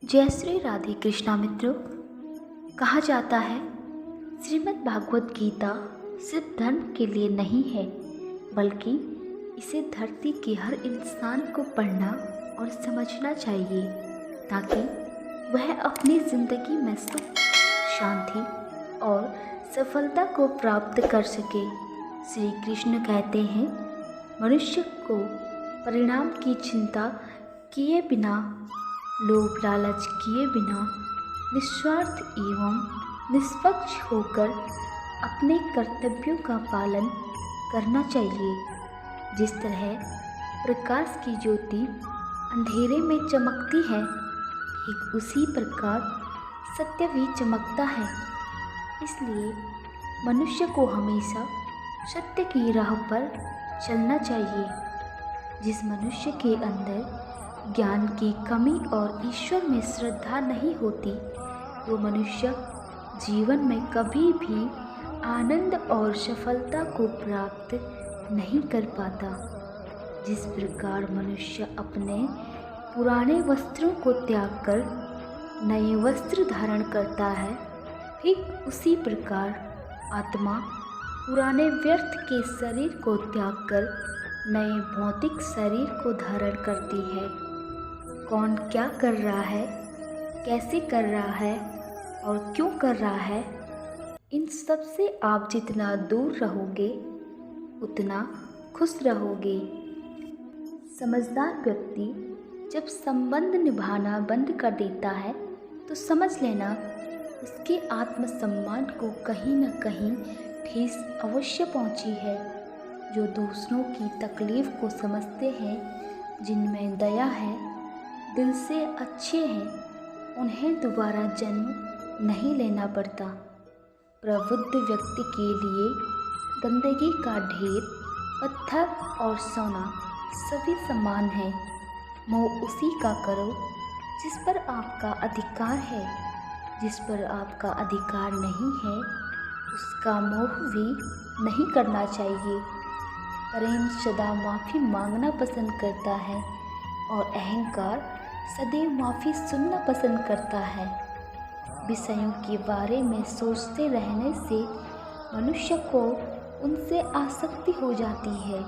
जय श्री राधे कृष्णा मित्रों। कहा जाता है श्रीमद् भागवत गीता सिर्फ धर्म के लिए नहीं है, बल्कि इसे धरती के हर इंसान को पढ़ना और समझना चाहिए ताकि वह अपनी ज़िंदगी में सुख, शांति और सफलता को प्राप्त कर सके। श्री कृष्ण कहते हैं, मनुष्य को परिणाम की चिंता किए बिना, लोभ लालच किए बिना निस्वार्थ एवं निष्पक्ष होकर अपने कर्तव्यों का पालन करना चाहिए। जिस तरह प्रकाश की ज्योति अंधेरे में चमकती है, ठीक उसी प्रकार सत्य भी चमकता है। इसलिए मनुष्य को हमेशा सत्य की राह पर चलना चाहिए। जिस मनुष्य के अंदर ज्ञान की कमी और ईश्वर में श्रद्धा नहीं होती, वो मनुष्य जीवन में कभी भी आनंद और सफलता को प्राप्त नहीं कर पाता। जिस प्रकार मनुष्य अपने पुराने वस्त्रों को त्याग कर नए वस्त्र धारण करता है, ठीक उसी प्रकार आत्मा पुराने व्यर्थ के शरीर को त्याग कर नए भौतिक शरीर को धारण करती है। कौन क्या कर रहा है, कैसे कर रहा है और क्यों कर रहा है, इन सब से आप जितना दूर रहोगे उतना खुश रहोगे। समझदार व्यक्ति जब संबंध निभाना बंद कर देता है तो समझ लेना उसके आत्मसम्मान को कहीं न कहीं ठेस अवश्य पहुंची है। जो दूसरों की तकलीफ़ को समझते हैं, जिनमें दया है, दिल से अच्छे हैं, उन्हें दोबारा जन्म नहीं लेना पड़ता। प्रबुद्ध व्यक्ति के लिए गंदगी का ढेर, पत्थर और सोना सभी समान है। मोह उसी का करो जिस पर आपका अधिकार है। जिस पर आपका अधिकार नहीं है, उसका मोह भी नहीं करना चाहिए। प्रेम सदा माफ़ी मांगना पसंद करता है और अहंकार सदैव माफ़ी सुनना पसंद करता है। विषयों के बारे में सोचते रहने से मनुष्य को उनसे आसक्ति हो जाती है।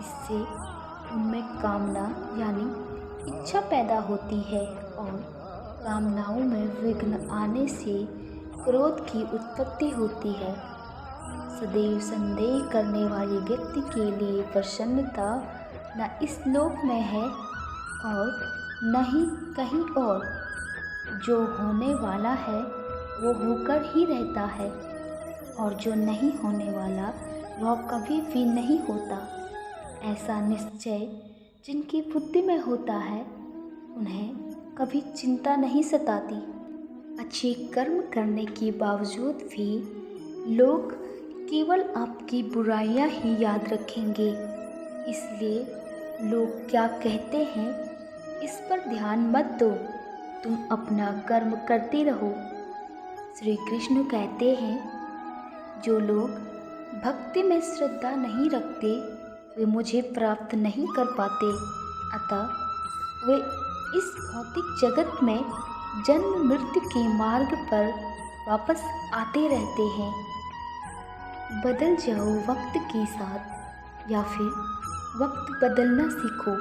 इससे उनमें कामना यानी इच्छा पैदा होती है और कामनाओं में विघ्न आने से क्रोध की उत्पत्ति होती है। सदैव संदेह करने वाले व्यक्ति के लिए प्रसन्नता न इस लोक में है और न ही कहीं और। जो होने वाला है वो होकर ही रहता है और जो नहीं होने वाला वह कभी भी नहीं होता। ऐसा निश्चय जिनकी बुद्धि में होता है, उन्हें कभी चिंता नहीं सताती। अच्छे कर्म करने के बावजूद भी लोग केवल आपकी बुराइयां ही याद रखेंगे। इसलिए लोग क्या कहते हैं इस पर ध्यान मत दो, तुम अपना कर्म करते रहो। श्री कृष्ण कहते हैं, जो लोग भक्ति में श्रद्धा नहीं रखते वे मुझे प्राप्त नहीं कर पाते। अतः वे इस भौतिक जगत में जन्म मृत्यु के मार्ग पर वापस आते रहते हैं। बदल जाओ वक्त के साथ या फिर वक्त बदलना सीखो।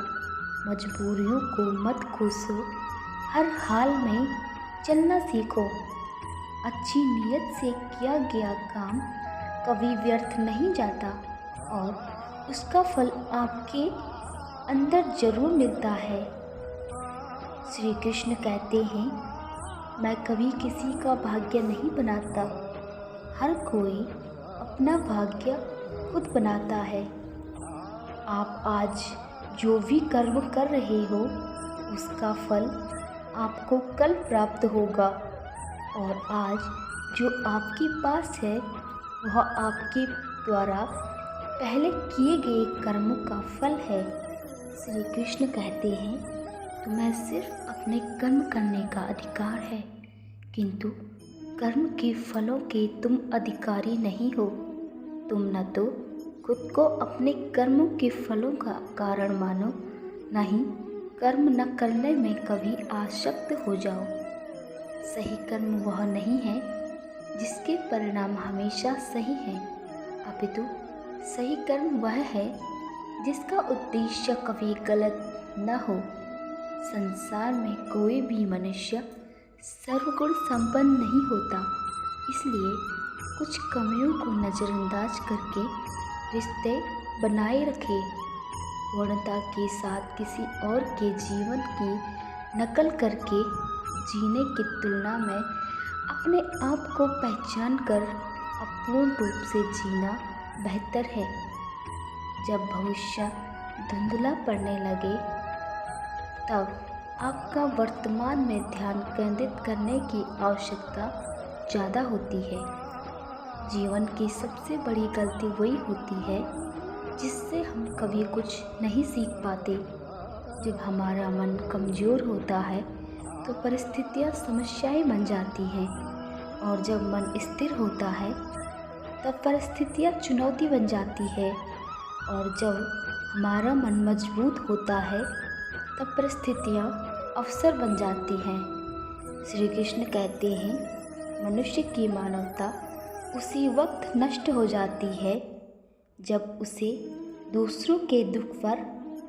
मजबूरियों को मत कोसो, हर हाल में चलना सीखो। अच्छी नीयत से किया गया काम कभी व्यर्थ नहीं जाता और उसका फल आपके अंदर जरूर मिलता है। श्री कृष्ण कहते हैं, मैं कभी किसी का भाग्य नहीं बनाता, हर कोई अपना भाग्य खुद बनाता है। आप आज जो भी कर्म कर रहे हो, उसका फल आपको कल प्राप्त होगा और आज जो आपके पास है वह आपके द्वारा पहले किए गए कर्मों का फल है। श्री कृष्ण कहते हैं, तुम्हें सिर्फ अपने कर्म करने का अधिकार है, किंतु कर्म के फलों के तुम अधिकारी नहीं हो। तुम न तो खुद को अपने कर्मों के फलों का कारण मानो, न ही कर्म न करने में कभी आसक्त हो जाओ। सही कर्म वह नहीं है जिसके परिणाम हमेशा सही हैं, अपितु सही कर्म वह है जिसका उद्देश्य कभी गलत न हो। संसार में कोई भी मनुष्य सर्वगुण संपन्न नहीं होता, इसलिए कुछ कमियों को नज़रअंदाज करके रिश्ते बनाए रखें। पूर्णता के साथ किसी और के जीवन की नकल करके जीने की तुलना में अपने आप को पहचान कर अपूर्ण रूप से जीना बेहतर है। जब भविष्य धुंधला पड़ने लगे तब आपका वर्तमान में ध्यान केंद्रित करने की आवश्यकता ज़्यादा होती है। जीवन की सबसे बड़ी गलती वही होती है जिससे हम कभी कुछ नहीं सीख पाते। जब हमारा मन कमज़ोर होता है तो परिस्थितियाँ समस्याएं बन जाती हैं, और जब मन स्थिर होता है तब परिस्थितियाँ चुनौती बन जाती है, और जब हमारा मन मजबूत होता है तब परिस्थितियाँ अवसर बन जाती हैं। श्री कृष्ण कहते हैं, मनुष्य की मानवता उसी वक्त नष्ट हो जाती है जब उसे दूसरों के दुख पर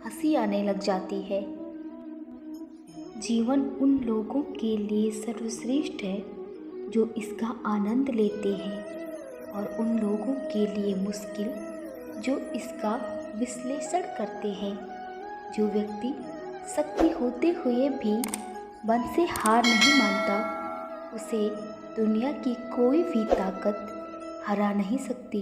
हंसी आने लग जाती है। जीवन उन लोगों के लिए सर्वश्रेष्ठ है जो इसका आनंद लेते हैं, और उन लोगों के लिए मुश्किल जो इसका विश्लेषण करते हैं। जो व्यक्ति शक्ति होते हुए भी मन से हार नहीं मानता, उसे दुनिया की कोई भी ताकत हरा नहीं सकती।